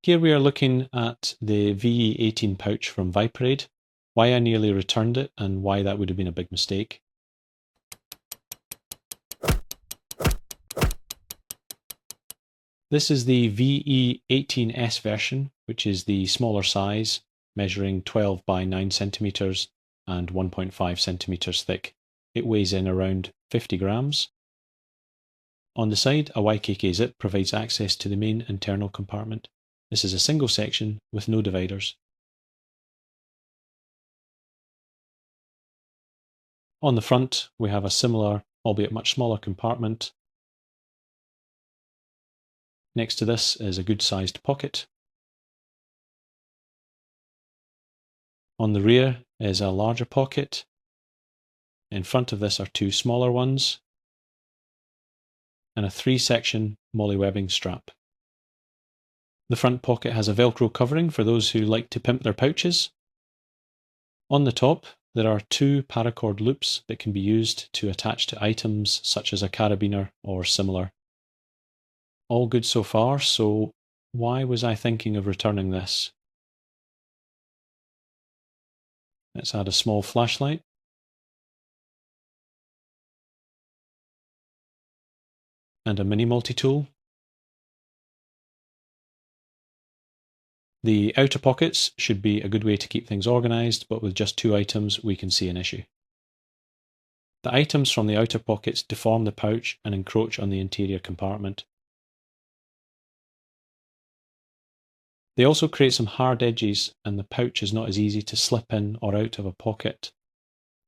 Here we are looking at the VE18 pouch from Viperade, why I nearly returned it and why that would have been a big mistake. This is the VE18S version, which is the smaller size, measuring 12 by 9 centimeters and 1.5 centimeters thick. It weighs in around 50 grams. On the side, a YKK zip provides access to the main internal compartment. This is a single section with no dividers. On the front, we have a similar, albeit much smaller compartment. Next to this is a good-sized pocket. On the rear is a larger pocket. In front of this are two smaller ones, and a 3-section molly webbing strap. The front pocket has a Velcro covering for those who like to pimp their pouches. On the top, there are 2 paracord loops that can be used to attach to items such as a carabiner or similar. All good so far, so why was I thinking of returning this? Let's add a small flashlight. And a mini multi-tool. The outer pockets should be a good way to keep things organised, but with just 2 items we can see an issue. The items from the outer pockets deform the pouch and encroach on the interior compartment. They also create some hard edges, and the pouch is not as easy to slip in or out of a pocket.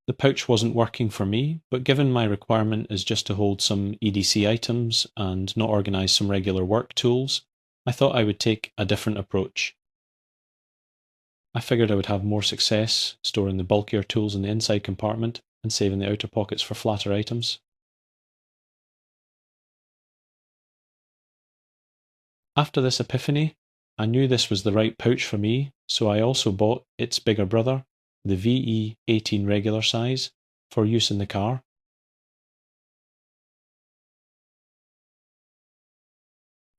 The pouch wasn't working for me, but given my requirement is just to hold some EDC items and not organise some regular work tools, I thought I would take a different approach. I figured I would have more success storing the bulkier tools in the inside compartment and saving the outer pockets for flatter items. After this epiphany, I knew this was the right pouch for me, so I also bought its bigger brother, the VE18 regular size, for use in the car.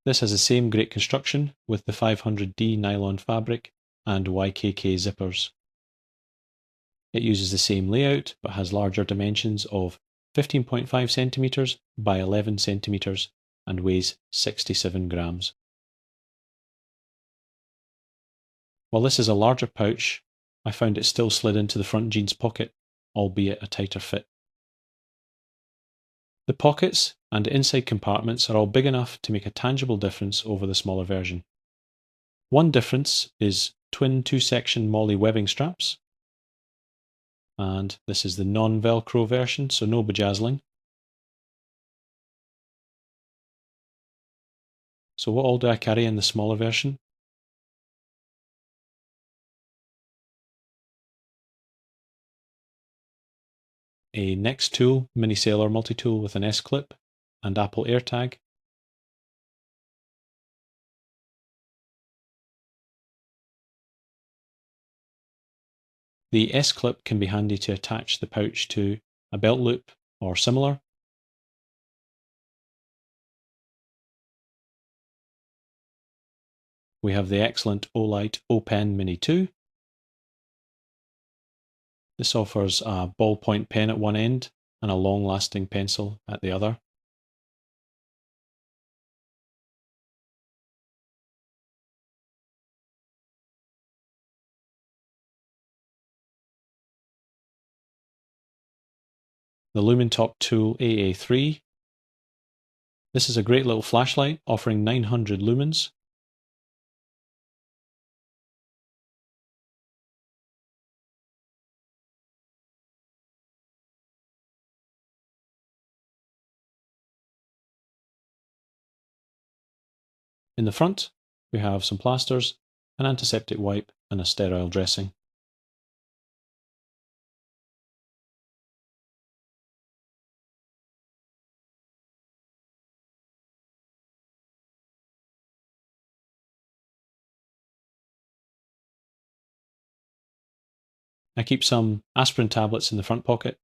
This has the same great construction with the 500D nylon fabric and YKK zippers. It uses the same layout but has larger dimensions of 15.5 cm by 11 cm and weighs 67 grams. While this is a larger pouch, I found it still slid into the front jeans pocket, albeit a tighter fit. The pockets and inside compartments are all big enough to make a tangible difference over the smaller version. One difference is twin 2-section molly webbing straps, and this is the non-Velcro version, so no bedazzling. So what all do I carry in the smaller version? A Next Tool Mini Sailor multi-tool with an S-clip and Apple AirTag. The S-clip can be handy to attach the pouch to a belt loop or similar. We have the excellent Olight O-Pen Mini 2. This offers a ballpoint pen at one end and a long-lasting pencil at the other. The Lumentop Tool AA3. This is a great little flashlight offering 900 lumens. In the front, we have some plasters, an antiseptic wipe and a sterile dressing. I keep some aspirin tablets in the front pocket.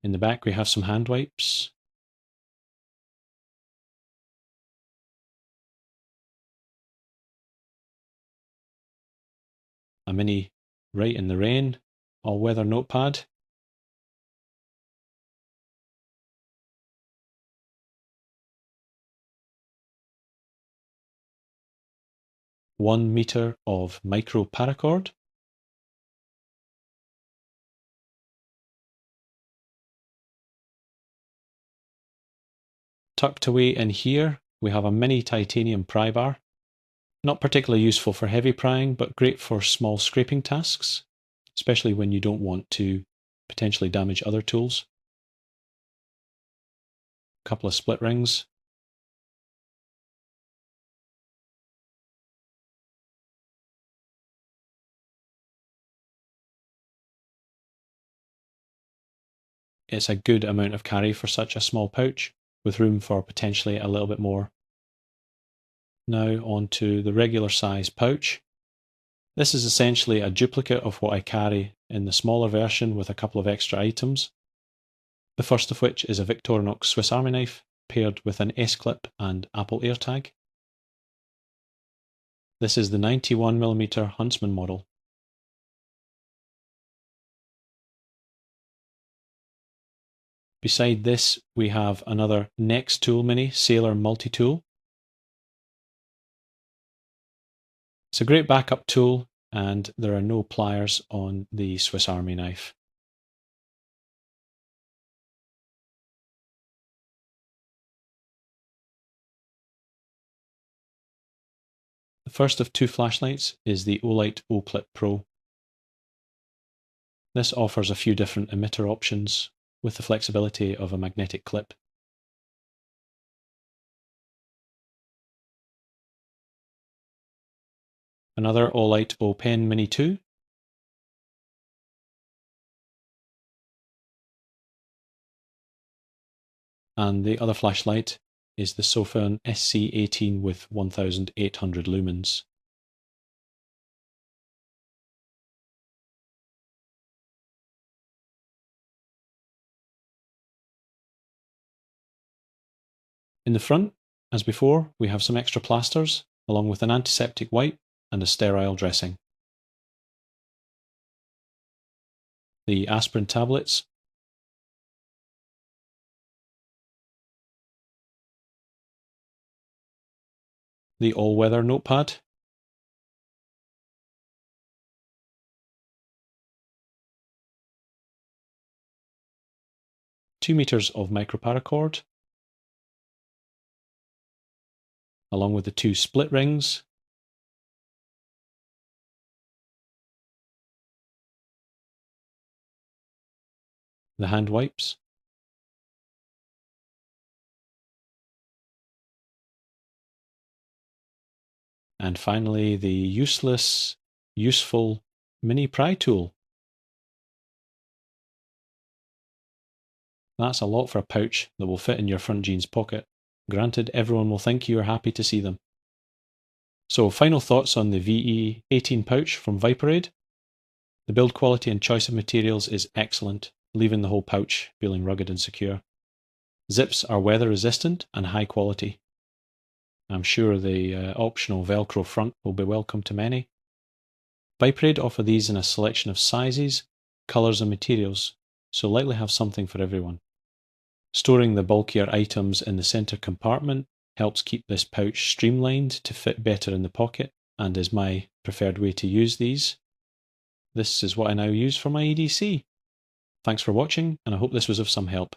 In the back we have some hand wipes. a mini Write in the Rain all-weather notepad. One meter of micro paracord. Tucked away in here, we have a mini titanium pry bar. Not particularly useful for heavy prying, but great for small scraping tasks, especially when you don't want to potentially damage other tools. A couple of split rings. It's a good amount of carry for such a small pouch, with room for potentially a little bit more. Now onto the regular size pouch. This is essentially a duplicate of what I carry in the smaller version with a couple of extra items. The first of which is a Victorinox Swiss Army knife paired with an S-clip and Apple AirTag. This is the 91mm Huntsman model. Beside this, we have another Next Tool Mini Sailor Multi-Tool. It's a great backup tool, and there are no pliers on the Swiss Army knife. The first of two flashlights is the Olight O-Clip Pro. This offers a few different emitter options with the flexibility of a magnetic clip. Another Olight O-Pen Mini 2. And the other flashlight is the Sofern SC18 with 1800 lumens. In the front, as before, we have some extra plasters, along with an antiseptic wipe and a sterile dressing. The aspirin tablets, the all-weather notepad, two meters of microparacord, along with the two split rings, the hand wipes, and finally the useful mini pry tool. That's a lot for a pouch that will fit in your front jeans pocket. Granted, everyone will think you are happy to see them. So, final thoughts on the VE18 pouch from Viperade. The build quality and choice of materials is excellent, leaving the whole pouch feeling rugged and secure. Zips are weather resistant and high quality. I'm sure the optional Velcro front will be welcome to many. Viperade offer these in a selection of sizes, colours and materials, so likely have something for everyone. Storing the bulkier items in the centre compartment helps keep this pouch streamlined to fit better in the pocket, and is my preferred way to use these. This is what I now use for my EDC. Thanks for watching, and I hope this was of some help.